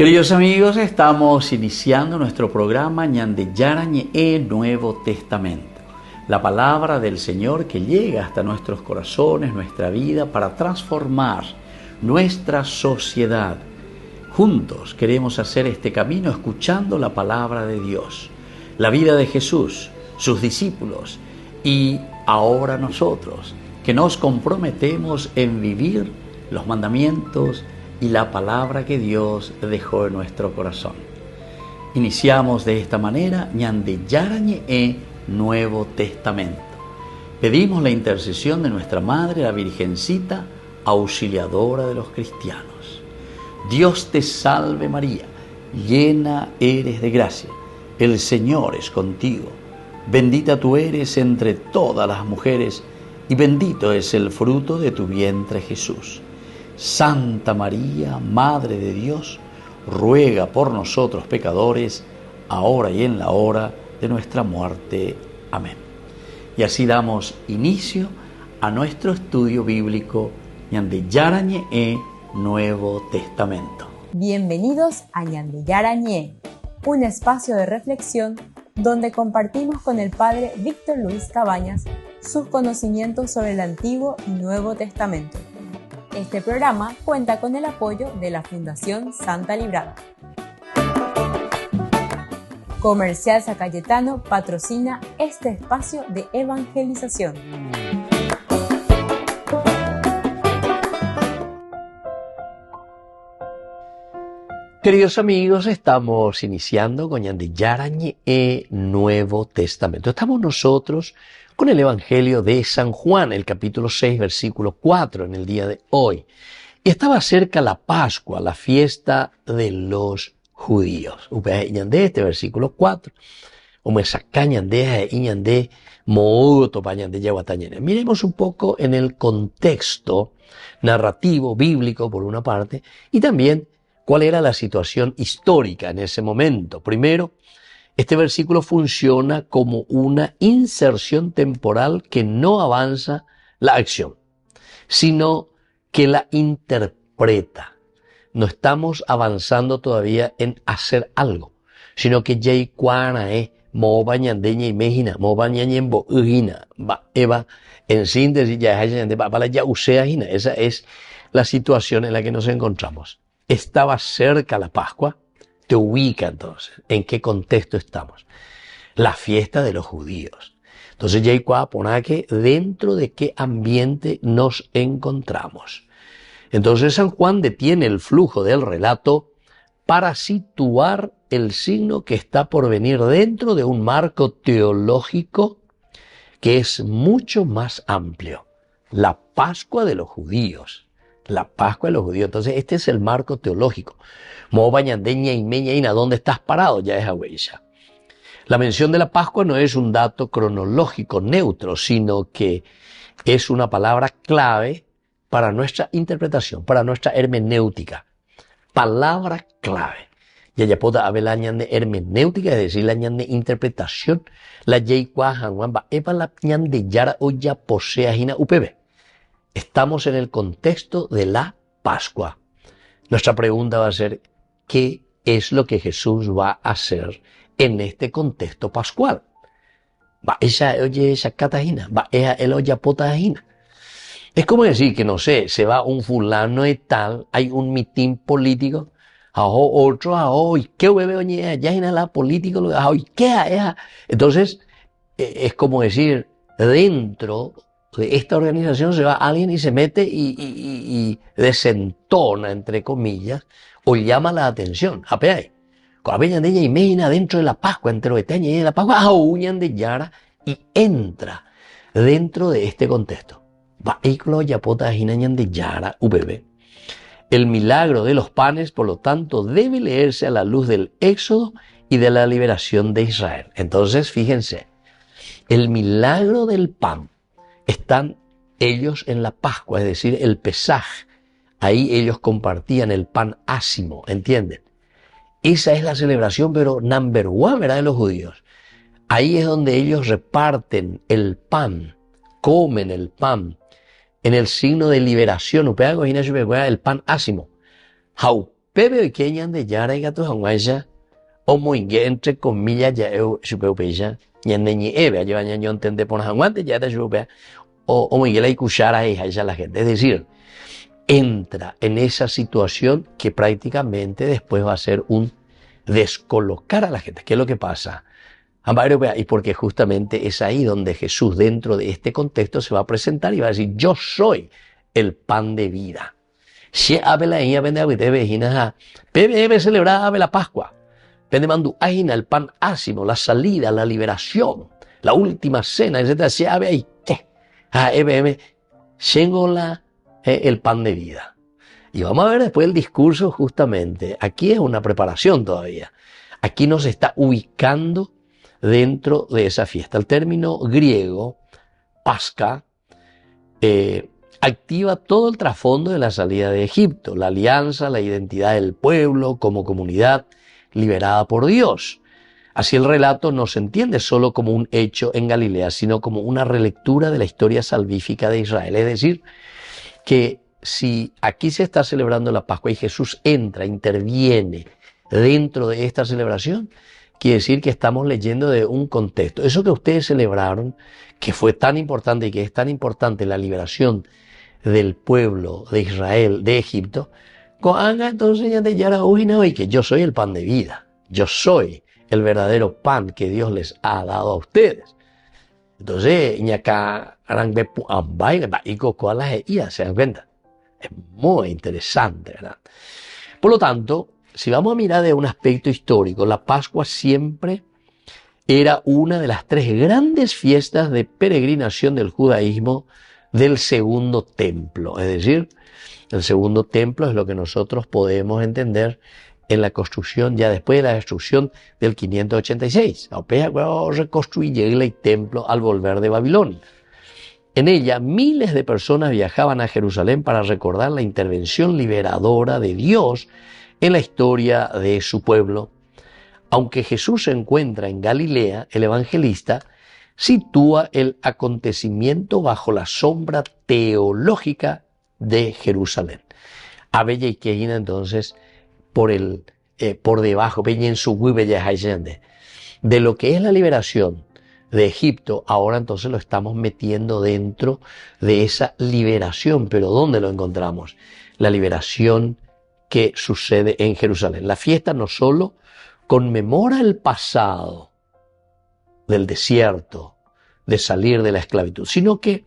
Queridos amigos, estamos iniciando nuestro programa Ñande Yarañe Nuevo Testamento. La palabra del Señor que llega hasta nuestros corazones, nuestra vida, para transformar nuestra sociedad. Juntos queremos hacer este camino escuchando la palabra de Dios, la vida de Jesús, sus discípulos y ahora nosotros, que nos comprometemos en vivir los mandamientos y la palabra que Dios dejó en nuestro corazón. Iniciamos de esta manera Ñande Yarañe Nuevo Testamento. Pedimos la intercesión de nuestra Madre, la Virgencita, auxiliadora de los cristianos. Dios te salve María, llena eres de gracia, el Señor es contigo. Bendita tú eres entre todas las mujeres y bendito es el fruto de tu vientre Jesús. Santa María, Madre de Dios, ruega por nosotros pecadores, ahora y en la hora de nuestra muerte. Amén. Y así damos inicio a nuestro estudio bíblico Ñande Yarañe Nuevo Testamento. Bienvenidos a Ñande Yarañe, un espacio de reflexión donde compartimos con el Padre Víctor Luis Cabañas sus conocimientos sobre el Antiguo y Nuevo Testamento. Este programa cuenta con el apoyo de la Fundación Santa Librada. Comercial San Cayetano patrocina este espacio de evangelización. Queridos amigos, estamos iniciando con Ñande Yarañe Nuevo Testamento. Estamos nosotros con el Evangelio de San Juan, el capítulo 6, versículo 4, en el día de hoy. Y estaba cerca la Pascua, la fiesta de los judíos. Ñande este versículo 4. Miremos un poco en el contexto narrativo, bíblico, por una parte, y también cuál era la situación histórica en ese momento. Primero, este versículo funciona como una inserción temporal que no avanza la acción, sino que la interpreta. No estamos avanzando todavía en hacer algo, sino que en síntesis, esa es la situación en la que nos encontramos. Estaba cerca la Pascua. Te ubica entonces en qué contexto estamos. La fiesta de los judíos. Entonces ya pone que dentro de qué ambiente nos encontramos. Entonces San Juan detiene el flujo del relato para situar el signo que está por venir dentro de un marco teológico que es mucho más amplio. La Pascua de los judíos. La Pascua de los judíos. Entonces este es el marco teológico. ¿Dónde estás parado? Ya es agüeya. La mención de la Pascua no es un dato cronológico neutro, sino que es una palabra clave para nuestra interpretación, para nuestra hermenéutica. Palabra clave. Ya pueda haber la ñande hermenéutica, es decir, la ñande interpretación. La yeikua hanwan ba epa la ñande yara o ya posea hina upb. Estamos en el contexto de la Pascua. Nuestra pregunta va a ser, ¿qué es lo que Jesús va a hacer en este contexto pascual? Es como decir que, no sé, se va un fulano y tal, hay un mitin político, entonces es como decir, dentro de esta organización se va alguien y se mete y desentona, entre comillas, o llama la atención. Dentro de la Pascua, entre Betaña y la Pascua, de Yara, y entra dentro de este contexto. El milagro de los panes, por lo tanto, debe leerse a la luz del Éxodo y de la liberación de Israel. Entonces, fíjense, el milagro del pan, están ellos en la Pascua, es decir, el Pesaj. Ahí ellos compartían el pan ácimo, ¿entienden? Esa es la celebración, pero number one, ¿verdad?, de los judíos. Ahí es donde ellos reparten el pan, comen el pan, en el signo de liberación. El pan ácimo. Pepe y Kenyan de Yara y Gato Hanguaya, o muy entre comillas, ya chupeupella, ya ni eve, ya yo entendé por Hanguante, ya te chupea, o muy la y cuchara y ya la gente. Es decir, entra en esa situación que prácticamente después va a ser un descolocar a la gente. ¿Qué es lo que pasa? Y porque justamente es ahí donde Jesús, dentro de este contexto, se va a presentar y va a decir: yo soy el pan de vida. Si habla ella vende a debe celebrar la Pascua. Vende mandu aina el pan ácimo, la salida, la liberación, la última cena, etc. Si habla ahí, ¿qué? Llegó el pan de vida. Y vamos a ver después el discurso justamente. Aquí es una preparación todavía. Aquí nos está ubicando dentro de esa fiesta. El término griego, Pasca, activa todo el trasfondo de la salida de Egipto, la alianza, la identidad del pueblo como comunidad liberada por Dios. Así el relato no se entiende solo como un hecho en Galilea, sino como una relectura de la historia salvífica de Israel. Es decir, que si aquí se está celebrando la Pascua y Jesús entra, interviene dentro de esta celebración, quiere decir que estamos leyendo de un contexto. Eso que ustedes celebraron, que fue tan importante y que es tan importante, la liberación del pueblo de Israel, de Egipto, entonces ya te yara hoy que yo soy el pan de vida. Yo soy el verdadero pan que Dios les ha dado a ustedes. Entonces, ñacá se dan cuenta. Es muy interesante, ¿verdad? Por lo tanto, si vamos a mirar de un aspecto histórico, la Pascua siempre era una de las 3 grandes fiestas de peregrinación del judaísmo del segundo templo. Es decir, el segundo templo es lo que nosotros podemos entender en la construcción, ya después de la destrucción del 586. Reconstruir el templo al volver de Babilonia. En ella, miles de personas viajaban a Jerusalén para recordar la intervención liberadora de Dios en la historia de su pueblo. Aunque Jesús se encuentra en Galilea, el evangelista sitúa el acontecimiento bajo la sombra teológica de Jerusalén. A Bella y Keina, entonces, por debajo, en su de lo que es la liberación de Egipto, ahora entonces lo estamos metiendo dentro de esa liberación. Pero ¿dónde lo encontramos? La liberación que sucede en Jerusalén. La fiesta no solo conmemora el pasado del desierto, de salir de la esclavitud, sino que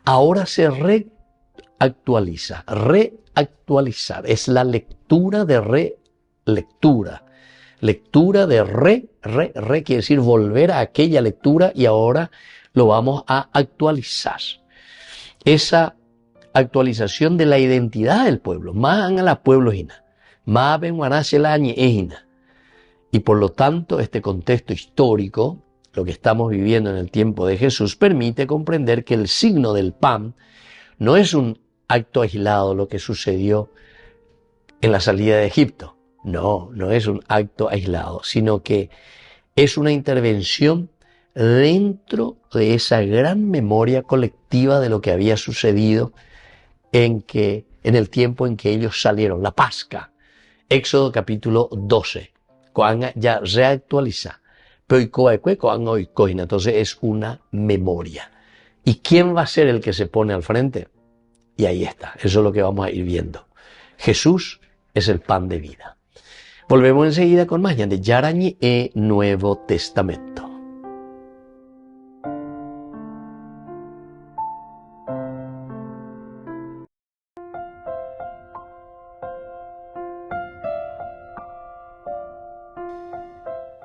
ahora se reactualiza. Reactualizar es la lectura de relectura. Lectura de re quiere decir volver a aquella lectura y ahora lo vamos a actualizar. Esa actualización de la identidad del pueblo. Más a la pueblo hina. Más ven la hina. Y por lo tanto, este contexto histórico, lo que estamos viviendo en el tiempo de Jesús, permite comprender que el signo del pan no es un acto aislado, lo que sucedió en la salida de Egipto. No es un acto aislado, sino que es una intervención dentro de esa gran memoria colectiva de lo que había sucedido en el tiempo en que ellos salieron, la Pascua. Éxodo capítulo 12. Ya reactualiza. Entonces es una memoria. ¿Y quién va a ser el que se pone al frente? Y ahí está. Eso es lo que vamos a ir viendo. Jesús es el pan de vida. Volvemos enseguida con más de Yarañi e Nuevo Testamento.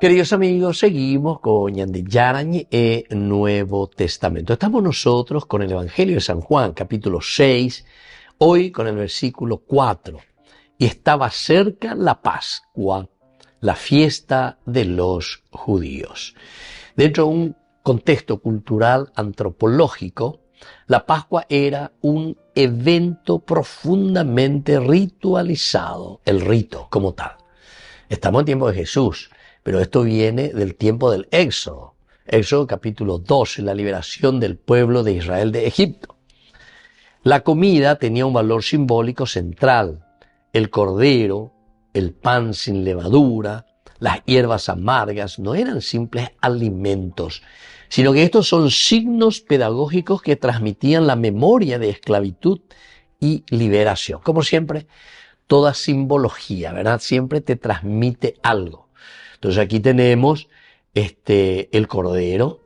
Queridos amigos, seguimos con Yarañi e Nuevo Testamento. Estamos nosotros con el Evangelio de San Juan, capítulo 6, hoy con el versículo 4. Y estaba cerca la Pascua, la fiesta de los judíos. Dentro de un contexto cultural antropológico, la Pascua era un evento profundamente ritualizado, el rito como tal. Estamos en tiempo de Jesús, pero esto viene del tiempo del Éxodo. Éxodo capítulo 12, la liberación del pueblo de Israel de Egipto. La comida tenía un valor simbólico central. El cordero el pan sin levadura, las hierbas amargas, no eran simples alimentos, sino que estos son signos pedagógicos que transmitían la memoria de esclavitud y liberación. Como siempre, toda simbología, ¿verdad? Siempre te transmite algo. Entonces aquí tenemos el cordero,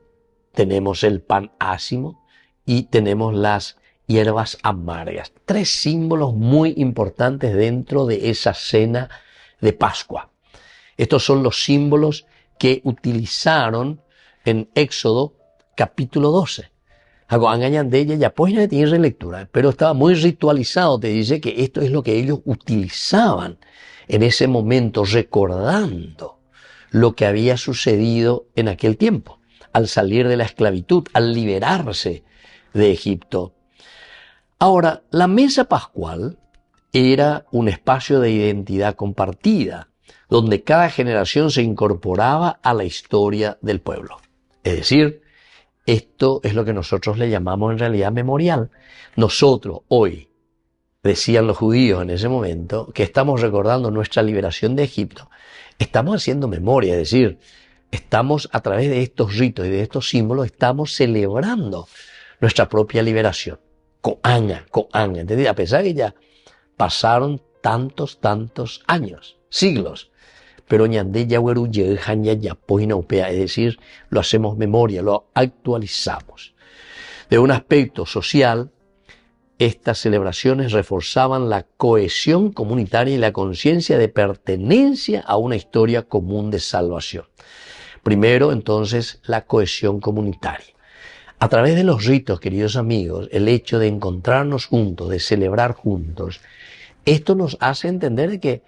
tenemos el pan ácimo y tenemos las hierbas amargas. 3 símbolos muy importantes dentro de esa cena de Pascua. Estos son los símbolos que utilizaron en Éxodo capítulo 12. Ya pues no tiene relectura, pero estaba muy ritualizado. Te dice que esto es lo que ellos utilizaban en ese momento, recordando lo que había sucedido en aquel tiempo, al salir de la esclavitud, al liberarse de Egipto. Ahora, la mesa pascual era un espacio de identidad compartida, donde cada generación se incorporaba a la historia del pueblo. Es decir, esto es lo que nosotros le llamamos en realidad memorial. Nosotros hoy, decían los judíos en ese momento, que estamos recordando nuestra liberación de Egipto, estamos haciendo memoria, es decir, estamos a través de estos ritos y de estos símbolos, estamos celebrando nuestra propia liberación. Coaña, ¿entendés? A pesar que ya pasaron tantos años, siglos, pero ñandé yahueru yehaña yapoina upea, es decir, lo hacemos memoria, lo actualizamos. De un aspecto social, estas celebraciones reforzaban la cohesión comunitaria y la conciencia de pertenencia a una historia común de salvación. Primero, entonces, la cohesión comunitaria. A través de los ritos, queridos amigos, el hecho de encontrarnos juntos, de celebrar juntos, esto nos hace entender que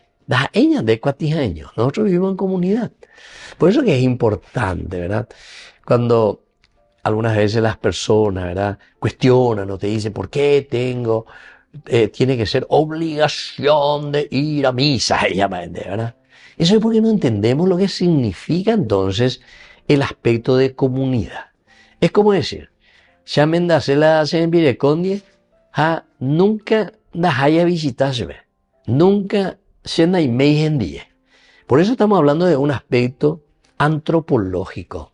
nosotros vivimos en comunidad. Por eso que es importante, ¿verdad? Cuando algunas veces las personas, ¿verdad?, cuestionan o te dicen, ¿por qué tiene que ser obligación de ir a misa? ¿Verdad? Eso es porque no entendemos lo que significa entonces el aspecto de comunidad. Es como decir, ya mendacela en Virecondie, nunca haya visitarse, nunca se na en día. Por eso estamos hablando de un aspecto antropológico.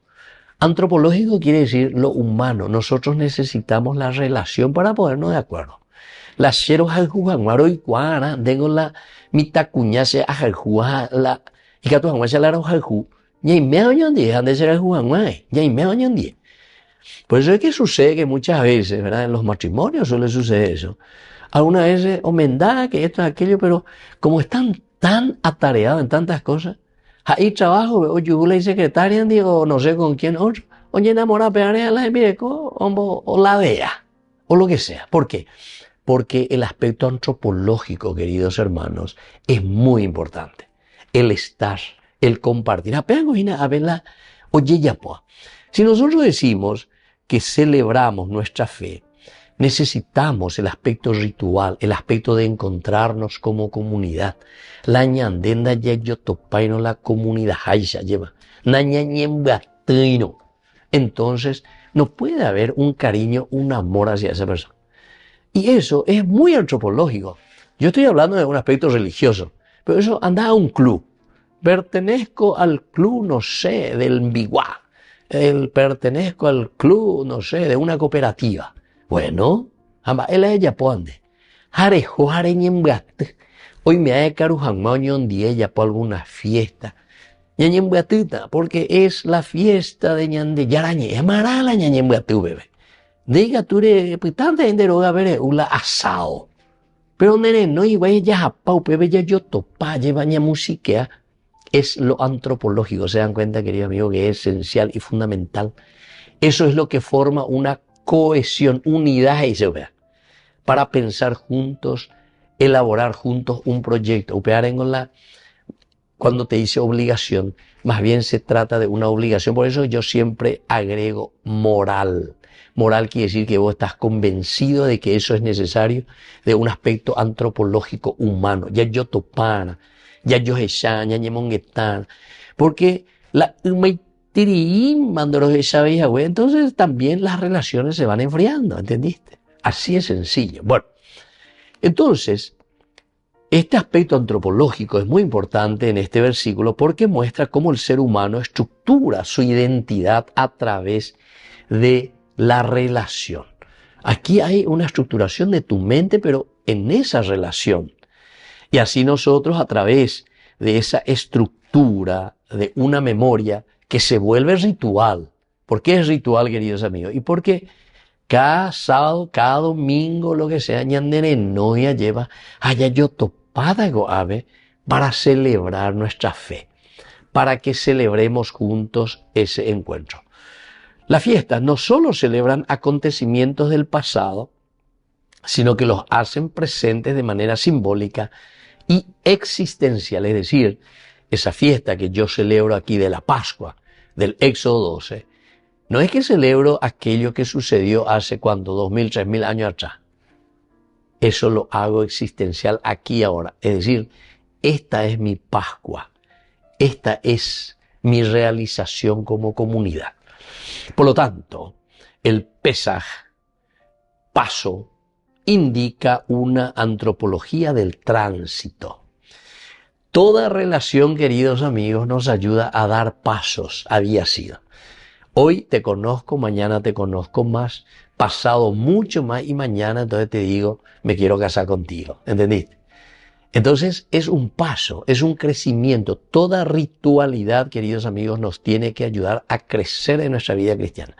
Antropológico quiere decir lo humano. Nosotros necesitamos la relación para ponernos de acuerdo. La cero jaljuanguaro y cuara, tengo la mitacuñase a jaljuá, la y que tu se la jaljú, ya y me año día, de ser jaljuanguay, ya y me año día. Por eso es que sucede que muchas veces, ¿verdad? En los matrimonios suele suceder eso. Algunas veces, que esto, aquello, pero como están tan atareados en tantas cosas, hay trabajo, o yugula y secretaria, digo, no sé con quién otro, oye, enamora, pegaré a la o la vea, o lo que sea. ¿Por qué? Porque el aspecto antropológico, queridos hermanos, es muy importante. El estar, el compartir. Oye, ya pues. Si nosotros decimos que celebramos nuestra fe, necesitamos el aspecto ritual, el aspecto de encontrarnos como comunidad. La ñandenda ya yo topaino la comunidad haisha lleva. Entonces, no puede haber un cariño, un amor hacia esa persona. Y eso es muy antropológico. Yo estoy hablando de un aspecto religioso, pero eso anda a un club. Pertenezco al club, no sé, del Mbiguá. Pertenezco al club, no sé, de una cooperativa. Bueno, él es ella pone. Jarejo, jareñembrate. Hoy me ha de carujanmaño un día ya por alguna fiesta. Ñañembratita, porque es la fiesta de Ñande Yarañe. Amará la ñañembratu, bebé. Diga tú de pitante en deroga ver ula asado. Pero nene, no igual ya japau, bebé ya yo topa, lleva ña musiquea. Es lo antropológico, se dan cuenta, querido amigo, que es esencial y fundamental. Eso es lo que forma una cohesión, unidad, y se vea, para pensar juntos, elaborar juntos un proyecto. Cuando te dice obligación, más bien se trata de una obligación. Por eso yo siempre agrego moral. Moral quiere decir que vos estás convencido de que eso es necesario, de un aspecto antropológico humano. Ya yo topana, ya yo ya ñemonguetana. Porque la entonces también las relaciones se van enfriando, ¿entendiste? Así es sencillo. Bueno, entonces, Este aspecto antropológico es muy importante en este versículo porque muestra cómo el ser humano estructura su identidad a través de la relación. Aquí hay una estructuración de tu mente, pero en esa relación. Y así nosotros, a través de esa estructura de una memoria que se vuelve ritual. ¿Por qué es ritual, queridos amigos? Y porque cada sábado, cada domingo, lo que sea, ñandere noia lleva allá yo topada goave para celebrar nuestra fe, para que celebremos juntos ese encuentro. Las fiestas no solo celebran acontecimientos del pasado, sino que los hacen presentes de manera simbólica y existencial. Es decir, esa fiesta que yo celebro aquí de la Pascua, del Éxodo 12, no es que celebro aquello que sucedió hace 2000, 3000 años atrás. Eso lo hago existencial aquí y ahora. Es decir, esta es mi Pascua. Esta es mi realización como comunidad. Por lo tanto, el Pesaj, paso, indica una antropología del tránsito. Toda relación, queridos amigos, nos ayuda a dar pasos, había sido. Hoy te conozco, mañana te conozco más, pasado mucho más y mañana entonces te digo, me quiero casar contigo. ¿Entendiste? Entonces es un paso, es un crecimiento. Toda ritualidad, queridos amigos, nos tiene que ayudar a crecer en nuestra vida cristiana.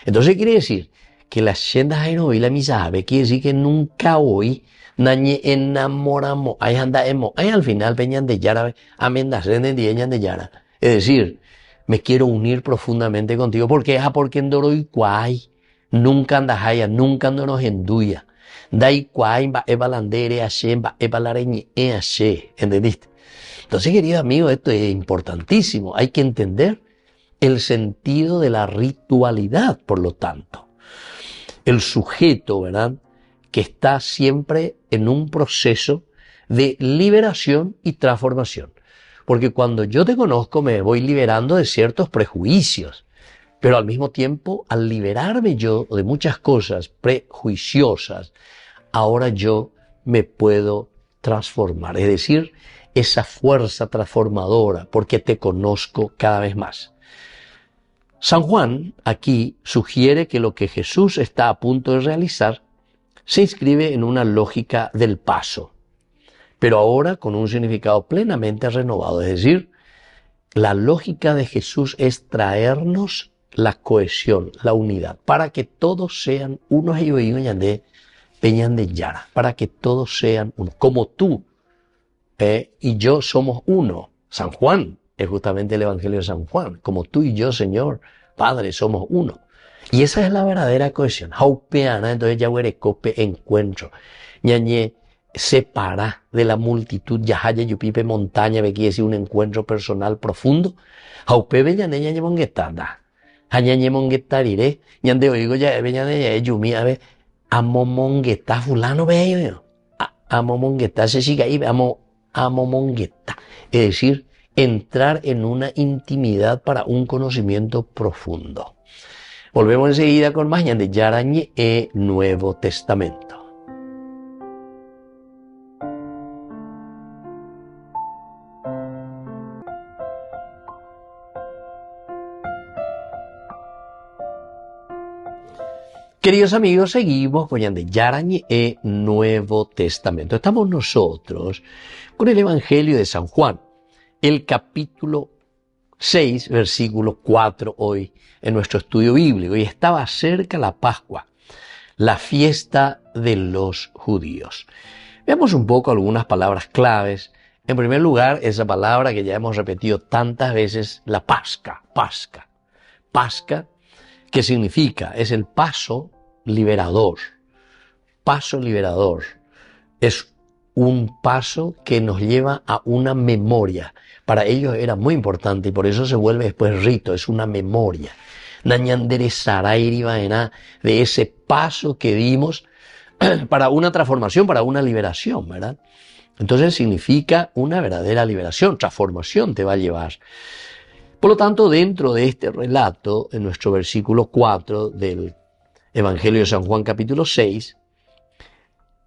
Entonces quiere decir que la Shenda Jairo y la Misabe quiere decir que nunca hoy nañe enamoramos, ahí andaemos, ahí al final peñan de yara, amendazen de yara. Es decir, me quiero unir profundamente contigo. ¿Por qué? Porque en Doroicuay nunca andajaya, nunca andonos enduya. Daicuay va evalandere ashe, va evalareñe ashe. ¿Entendiste? Entonces, querido amigo, esto es importantísimo. Hay que entender el sentido de la ritualidad, por lo tanto. El sujeto, ¿verdad?, que está siempre en un proceso de liberación y transformación. Porque cuando yo te conozco me voy liberando de ciertos prejuicios, pero al mismo tiempo, al liberarme yo de muchas cosas prejuiciosas, ahora yo me puedo transformar. Es decir, esa fuerza transformadora, porque te conozco cada vez más. San Juan aquí sugiere que lo que Jesús está a punto de realizar se inscribe en una lógica del paso, pero ahora con un significado plenamente renovado. Es decir, la lógica de Jesús es traernos la cohesión, la unidad, para que todos sean unos peñan de yara, para que todos sean uno, como tú y yo somos uno. San Juan es justamente el Evangelio de San Juan, como tú y yo, Señor, Padre, somos uno. Y esa es la verdadera cohesión. Haupeana, entonces ya huerecope encuentro. Ñañe separa de la multitud, yahaya yupipe montaña, ve que es un encuentro personal profundo. Haupe beñane ñañe monguetanda. Hañañe monguetarire, ñande oigo ya beñane ya yumi, a ver, amo mongueta fulano bello yo. Amo mongueta, se siga ahí, amo mongueta. Es decir, entrar en una intimidad para un conocimiento profundo. Volvemos enseguida con más de Yarañe e Nuevo Testamento. Queridos amigos, seguimos con Yarañe e Nuevo Testamento. Estamos nosotros con el Evangelio de San Juan, el capítulo 6, versículo 4 hoy en nuestro estudio bíblico. Y estaba cerca la Pascua, la fiesta de los judíos. Veamos un poco algunas palabras claves. En primer lugar, esa palabra que ya hemos repetido tantas veces, la Pasca. Pasca, ¿qué significa? Es el paso liberador. Paso liberador. Es un paso que nos lleva a una memoria. Para ellos era muy importante y por eso se vuelve después rito, es una memoria. De ese paso que dimos para una transformación, para una liberación, ¿verdad? Entonces significa una verdadera liberación, transformación te va a llevar. Por lo tanto, dentro de este relato, en nuestro versículo 4 del Evangelio de San Juan capítulo 6,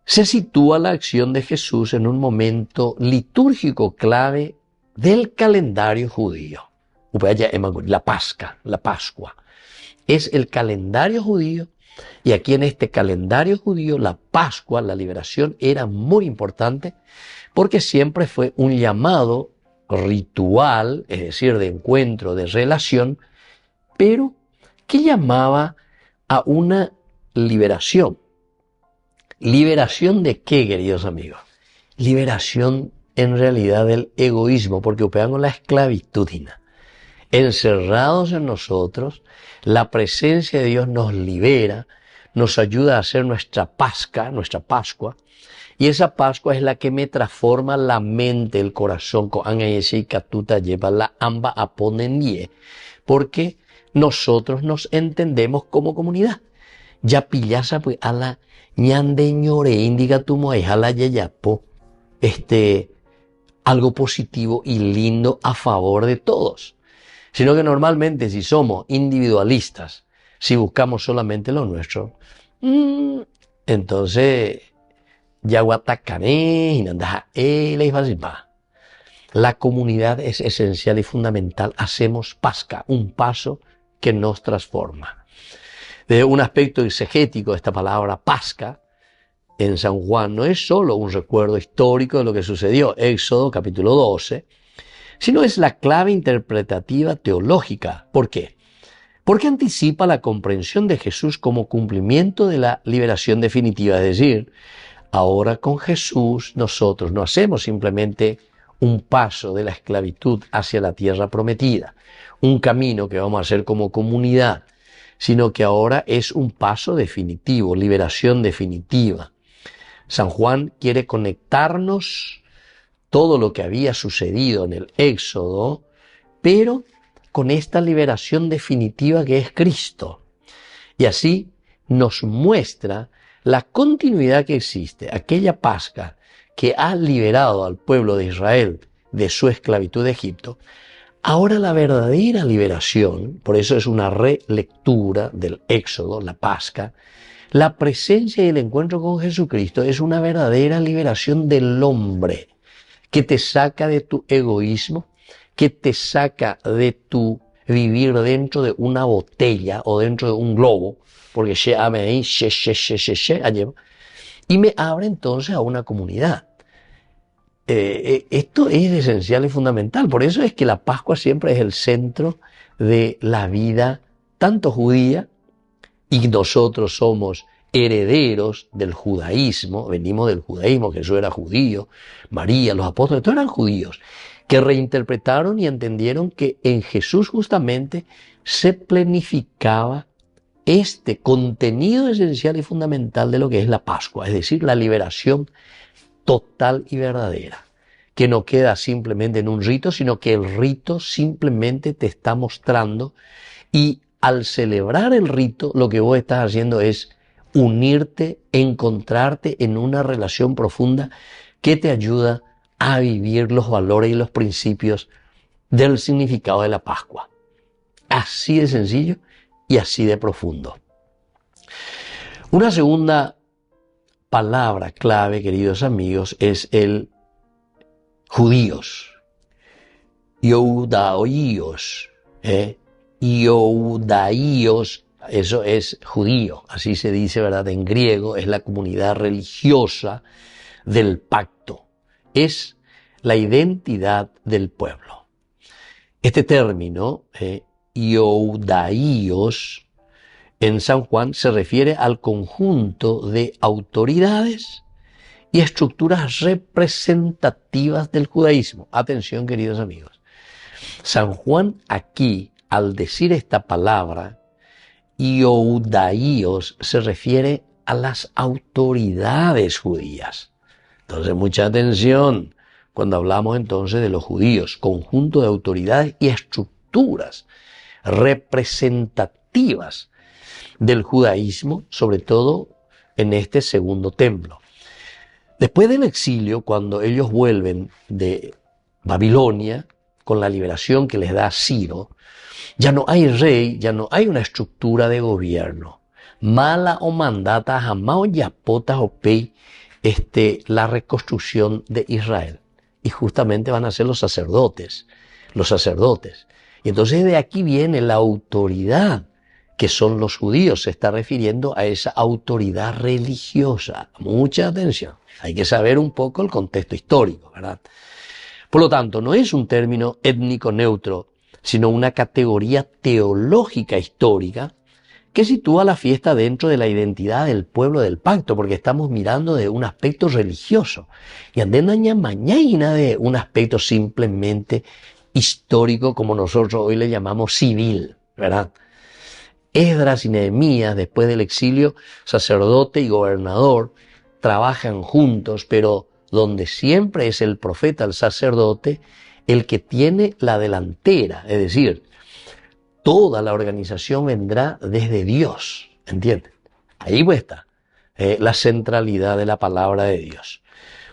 se sitúa la acción de Jesús en un momento litúrgico clave del calendario judío. La Pascua. Es el calendario judío, y aquí en este calendario judío la Pascua, la liberación, era muy importante porque siempre fue un llamado ritual, es decir, de encuentro, de relación, pero que llamaba a una liberación. ¿Liberación de qué, queridos amigos? Liberación en realidad del egoísmo, porque operamos la esclavitud. Encerrados en nosotros, la presencia de Dios nos libera, nos ayuda a hacer nuestra Pascua, y esa Pascua es la que me transforma la mente, el corazón, porque nosotros nos entendemos como comunidad. Ya pillasa pues a la ñande ñore indica tu a la yayapo, algo positivo y lindo a favor de todos. Sino que normalmente si somos individualistas, si buscamos solamente lo nuestro, entonces ya guatacané y nandaja la comunidad es esencial y fundamental. Hacemos Pascua, un paso que nos transforma. Desde un aspecto exegético de esta palabra Pascua, en San Juan no es solo un recuerdo histórico de lo que sucedió, Éxodo capítulo 12, sino es la clave interpretativa teológica. ¿Por qué? Porque anticipa la comprensión de Jesús como cumplimiento de la liberación definitiva. Es decir, ahora con Jesús nosotros no hacemos simplemente un paso de la esclavitud hacia la tierra prometida, un camino que vamos a hacer como comunidad, sino que ahora es un paso definitivo, liberación definitiva. San Juan quiere conectarnos todo lo que había sucedido en el Éxodo, pero con esta liberación definitiva que es Cristo. Y así nos muestra la continuidad que existe, aquella Pascua que ha liberado al pueblo de Israel de su esclavitud de Egipto. Ahora la verdadera liberación, por eso es una relectura del Éxodo, la Pascua, la presencia y el encuentro con Jesucristo es una verdadera liberación del hombre, que te saca de tu egoísmo, que te saca de tu vivir dentro de una botella o dentro de un globo, porque y me abre entonces a una comunidad. Esto es esencial y fundamental. Por eso es que la Pascua siempre es el centro de la vida, tanto judía, y nosotros somos herederos del judaísmo, venimos del judaísmo, Jesús era judío, María, los apóstoles, todos eran judíos, que reinterpretaron y entendieron que en Jesús justamente se planificaba este contenido esencial y fundamental de lo que es la Pascua, es decir, la liberación total y verdadera, que no queda simplemente en un rito, sino que el rito simplemente te está mostrando, y al celebrar el rito lo que vos estás haciendo es unirte, encontrarte en una relación profunda que te ayuda a vivir los valores y los principios del significado de la Pascua. Así de sencillo y así de profundo. Una segunda palabra clave, queridos amigos, es el judíos. Ioudaíos. Ioudaíos, eso es judío, así se dice, ¿verdad? En griego es la comunidad religiosa del pacto. Es la identidad del pueblo. Este término, ioudaíos, en San Juan se refiere al conjunto de autoridades y estructuras representativas del judaísmo. Atención, queridos amigos. San Juan aquí, al decir esta palabra, ioudaíos, se refiere a las autoridades judías. Entonces, mucha atención cuando hablamos entonces de los judíos, conjunto de autoridades y estructuras representativas del judaísmo, sobre todo en este segundo templo. Después del exilio, cuando ellos vuelven de Babilonia, con la liberación que les da Ciro, ya no hay rey, ya no hay una estructura de gobierno. Mala o mandata jamás o yapota o pei la reconstrucción de Israel. Y justamente van a ser los sacerdotes. Y entonces de aquí viene la autoridad que son los judíos. Se está refiriendo a esa autoridad religiosa. Mucha atención. Hay que saber un poco el contexto histórico, ¿verdad? Por lo tanto, no es un término étnico neutro, sino una categoría teológica histórica que sitúa la fiesta dentro de la identidad del pueblo del pacto, porque estamos mirando de un aspecto religioso. Y andando mañana de un aspecto simplemente histórico, como nosotros hoy le llamamos civil, ¿verdad? Esdras y Nehemías, después del exilio, sacerdote y gobernador, trabajan juntos, pero donde siempre es el profeta, el sacerdote, el que tiene la delantera, es decir, toda la organización vendrá desde Dios, ¿entienden? Ahí está la centralidad de la palabra de Dios.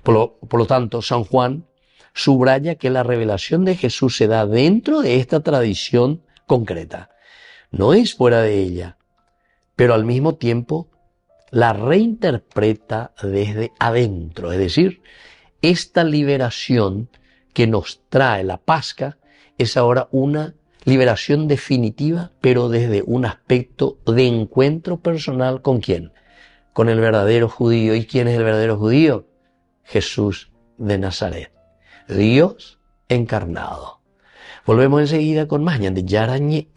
Por lo tanto, San Juan subraya que la revelación de Jesús se da dentro de esta tradición concreta. No es fuera de ella, pero al mismo tiempo la reinterpreta desde adentro. Es decir, esta liberación que nos trae la Pascua es ahora una liberación definitiva, pero desde un aspecto de encuentro personal ¿con quién? Con el verdadero judío. ¿Y quién es el verdadero judío? Jesús de Nazaret, Dios encarnado. Volvemos enseguida con más de Yarañe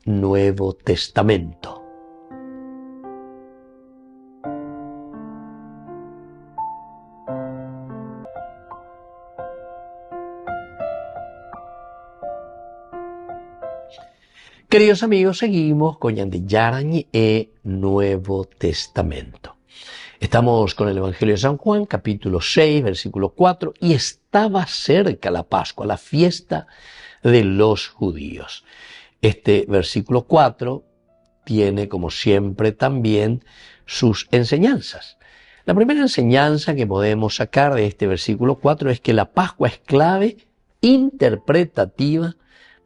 Nuevo Testamento. Queridos amigos, seguimos con Yarañe Nuevo Testamento. Estamos con el Evangelio de San Juan, capítulo 6, versículo 4, y estaba cerca la Pascua, la fiesta de los judíos. Este versículo 4 tiene, como siempre, también sus enseñanzas. La primera enseñanza que podemos sacar de este versículo 4 es que la Pascua es clave interpretativa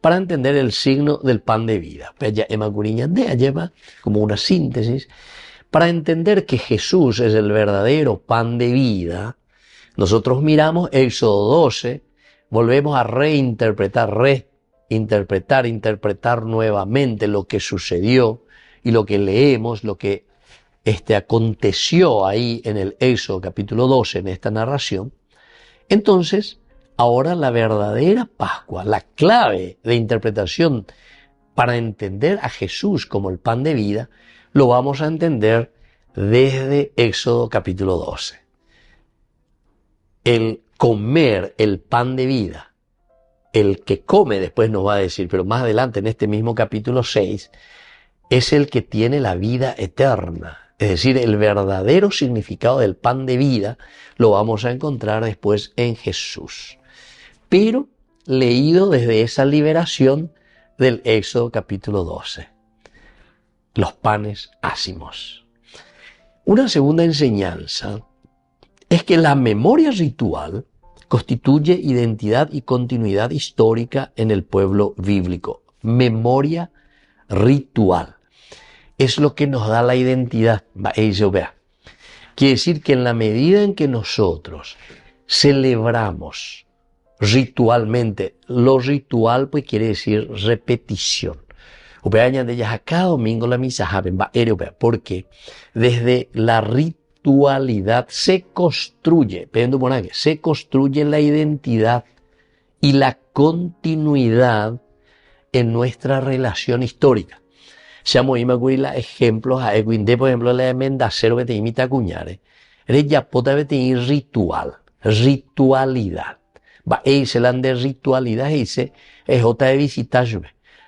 para entender el signo del pan de vida. Lleva como una síntesis. Para entender que Jesús es el verdadero pan de vida, nosotros miramos Éxodo 12, volvemos a interpretar nuevamente lo que sucedió y lo que leemos, lo que aconteció ahí en el Éxodo capítulo 12, en esta narración. Entonces, ahora la verdadera Pascua, la clave de interpretación para entender a Jesús como el pan de vida, lo vamos a entender desde Éxodo capítulo 12. El comer el pan de vida, el que come, después nos va a decir, pero más adelante en este mismo capítulo 6, es el que tiene la vida eterna. Es decir, el verdadero significado del pan de vida lo vamos a encontrar después en Jesús. Pero leído desde esa liberación del Éxodo capítulo 12. Los panes ácimos. Una segunda enseñanza es que la memoria ritual constituye identidad y continuidad histórica en el pueblo bíblico. Memoria ritual. Es lo que nos da la identidad. Quiere decir que en la medida en que nosotros celebramos ritualmente, lo ritual pues quiere decir repetición. Cada domingo la misa, porque desde la ritualidad se construye la identidad y la continuidad en nuestra relación histórica. Seamos ejemplos, por ejemplo, la de Mendacero que te imita a cuñare. Ya puede tener ritualidad. Se la de ritualidad, dice, es otra de visitar.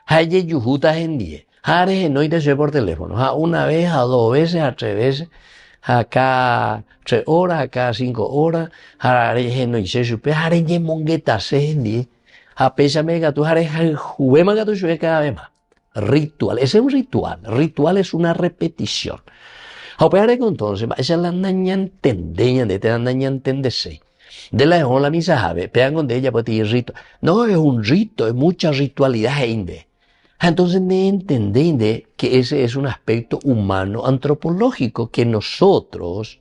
Haye yujuta hendie. Hare no irse por teléfono. Una vez, a dos veces, a tres veces. Acá 3 horas, acá 5 horas. Hare no irse supe. Hare ye mongueta se hendie. A pésame que tú hare juguema que tú sube cada vez más. Ritual. Ese es un ritual. Ritual es una repetición. Entonces, esa es la daña entendeña de te daña entenderse. De la la misa jave, pegan con ella pues tiene rito. No es un rito, es mucha ritualidad inde. Entonces me entendéis que ese es un aspecto humano, antropológico, que nosotros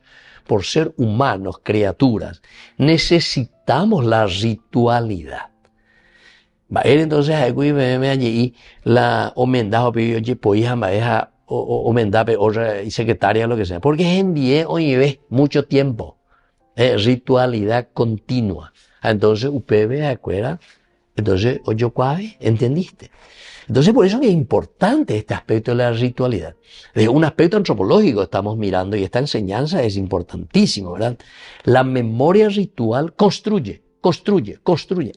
por ser humanos, criaturas, necesitamos la ritualidad. Va a ir entonces a me allí la omendajo pidió que podía manejar o mendape otra secretaria lo que sea, porque es envié hoy ve mucho tiempo, ritualidad continua. Entonces UPB acuerda, entonces oye cuave, ¿entendiste? Entonces por eso es importante este aspecto de la ritualidad. De un aspecto antropológico estamos mirando y esta enseñanza es importantísima, ¿verdad? La memoria ritual construye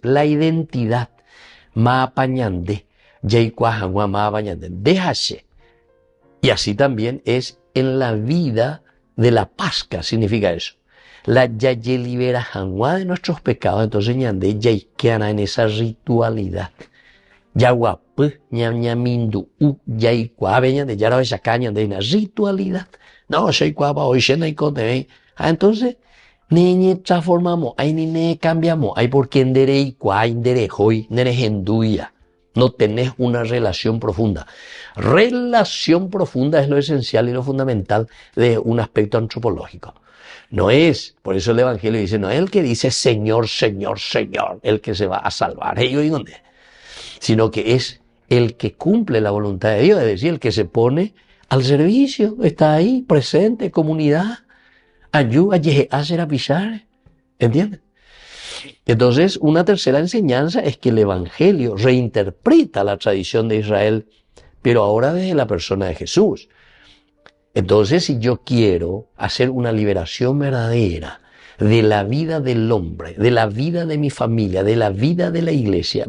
la identidad. Ma apañande, yaicuajangua ma apañande, déjase. Y así también es en la vida de la Pascua, significa eso. La yaye libera jangua de nuestros pecados, entonces ñande yaiqueana en esa ritualidad. Yaguapı, ñamindu, yaicuabe, ñande yarabe sacaña de una ritualidad. No, yaicuaba hoy shena y conte. Entonces, ne transformamos, ahí ni ne cambiamos, ahí porque endere y cuá, endere hoy, nere henduya. No tenés una relación profunda. Relación profunda es lo esencial y lo fundamental de un aspecto antropológico. No es, por eso el Evangelio dice, no es el que dice Señor, Señor, Señor, el que se va a salvar, sino que es el que cumple la voluntad de Dios, es decir, el que se pone al servicio, está ahí, presente, comunidad, ayuda, hacer a pisar, ¿entiendes? Entonces, una tercera enseñanza es que el Evangelio reinterpreta la tradición de Israel, pero ahora desde la persona de Jesús. Entonces, si yo quiero hacer una liberación verdadera de la vida del hombre, de la vida de mi familia, de la vida de la iglesia,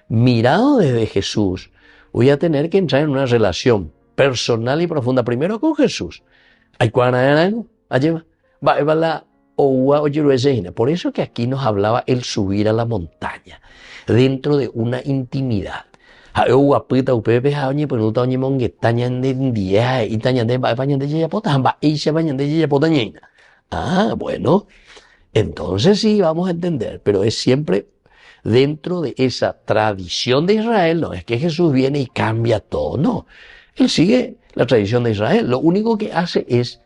mirado desde Jesús, voy a tener que entrar en una relación personal y profunda, primero con Jesús. Por eso que aquí nos hablaba el subir a la montaña, dentro de una intimidad. Bueno, entonces sí vamos a entender, pero es siempre dentro de esa tradición de Israel. No es que Jesús viene y cambia todo, no. Él sigue la tradición de Israel. Lo único que hace es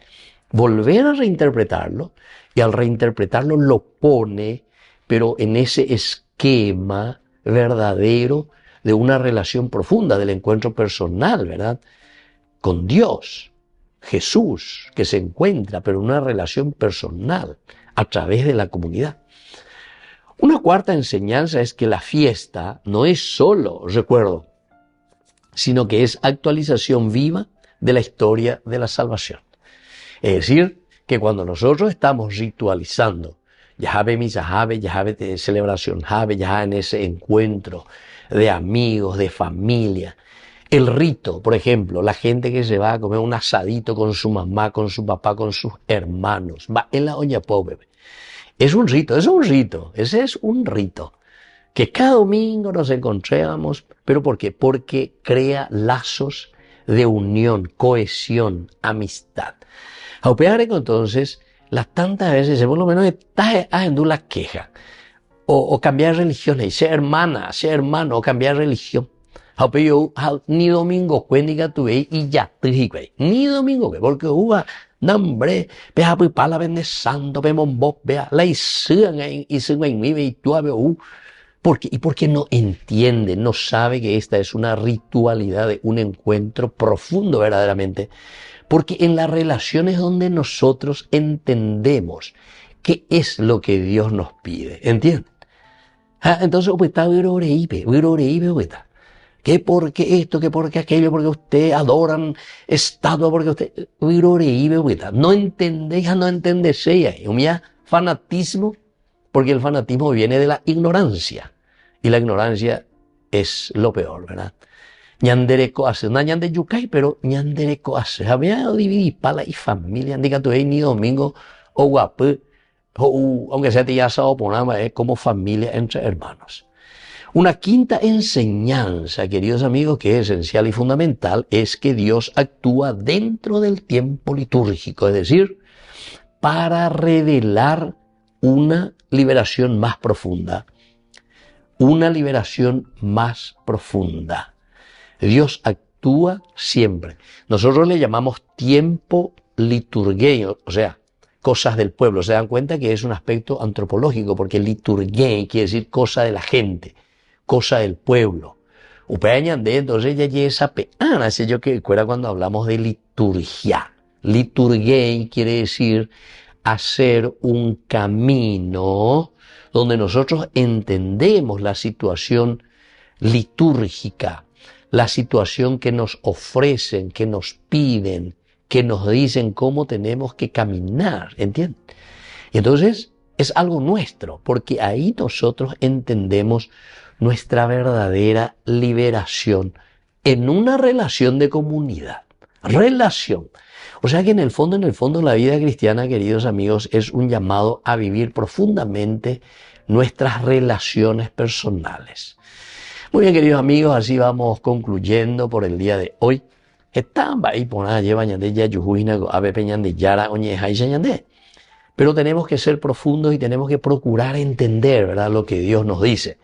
volver a reinterpretarlo, y al reinterpretarlo lo pone, pero en ese esquema verdadero de una relación profunda, del encuentro personal, ¿verdad? Con Dios, Jesús, que se encuentra, pero en una relación personal, a través de la comunidad. Una cuarta enseñanza es que la fiesta no es solo recuerdo, sino que es actualización viva de la historia de la salvación. Es decir, que cuando nosotros estamos ritualizando, yahabe misa, yahabe celebración, ya en ese encuentro de amigos, de familia, el rito, por ejemplo, la gente que se va a comer un asadito con su mamá, con su papá, con sus hermanos, va en la olla pobre. Es un rito, ese es un rito. Que cada domingo nos encontramos, ¿pero por qué? Porque crea lazos de unión, cohesión, amistad. Entonces, las tantas veces, por lo menos, estás haciendo la queja, o cambiar religión, y ser hermana, ser hermano, o cambiar religión. Ni domingo, cuéntica tuve, y ya, ni domingo, porque nombre, vea, pues, para vende santo, vemos vos, vea, la hicieron en mi, y tú, ¿y por qué no entiende, no sabe que esta es una ritualidad de un encuentro profundo verdaderamente? Porque en las relaciones donde nosotros entendemos qué es lo que Dios nos pide, ¿entienden? Entonces, pues está que porque esto, que porque aquello, porque usted adoran estatua, porque usted no entendéis, no entendéis, fanatismo, porque el fanatismo viene de la ignorancia, y la ignorancia es lo peor, ¿verdad? Ñandereko hace, no ñande yucay, pero ñandereko hace. Había dividir pala y familia, diga tu ni domingo, o guapo, o aunque sea te ya sábado por nada, como familia entre hermanos. Una quinta enseñanza, queridos amigos, que es esencial y fundamental, es que Dios actúa dentro del tiempo litúrgico, es decir, para revelar una liberación más profunda. Una liberación más profunda. Dios actúa siempre. Nosotros le llamamos tiempo liturgueño, o sea, cosas del pueblo. Se dan cuenta que es un aspecto antropológico, porque liturgué quiere decir cosa de la gente, cosa del pueblo. Entonces ya esa peana, sé yo que recuerda cuando hablamos de liturgia. Liturgué quiere decir hacer un camino donde nosotros entendemos la situación litúrgica, la situación que nos ofrecen, que nos piden, que nos dicen cómo tenemos que caminar, ¿entienden? Y entonces es algo nuestro, porque ahí nosotros entendemos nuestra verdadera liberación en una relación de comunidad. Relación. O sea que en el fondo, la vida cristiana, queridos amigos, es un llamado a vivir profundamente nuestras relaciones personales. Muy bien, queridos amigos, así vamos concluyendo por el día de hoy. Pero tenemos que ser profundos y tenemos que procurar entender, ¿verdad?, lo que Dios nos dice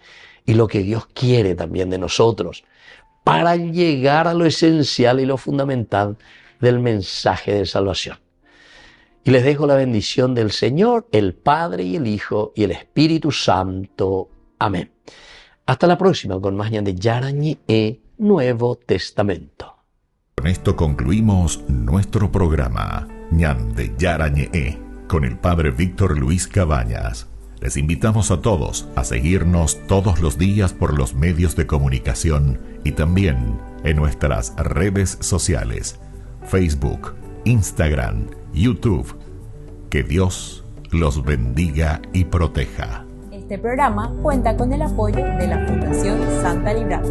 y lo que Dios quiere también de nosotros para llegar a lo esencial y lo fundamental del mensaje de salvación. Y les dejo la bendición del Señor, el Padre y el Hijo y el Espíritu Santo. Amén. Hasta la próxima con más Ñan de Yarañe, Nuevo Testamento. Con esto concluimos nuestro programa Ñan de Yarañe con el Padre Víctor Luis Cabañas. Les invitamos a todos a seguirnos todos los días por los medios de comunicación y también en nuestras redes sociales, Facebook, Instagram, YouTube. Que Dios los bendiga y proteja. Este programa cuenta con el apoyo de la Fundación Santa Librada.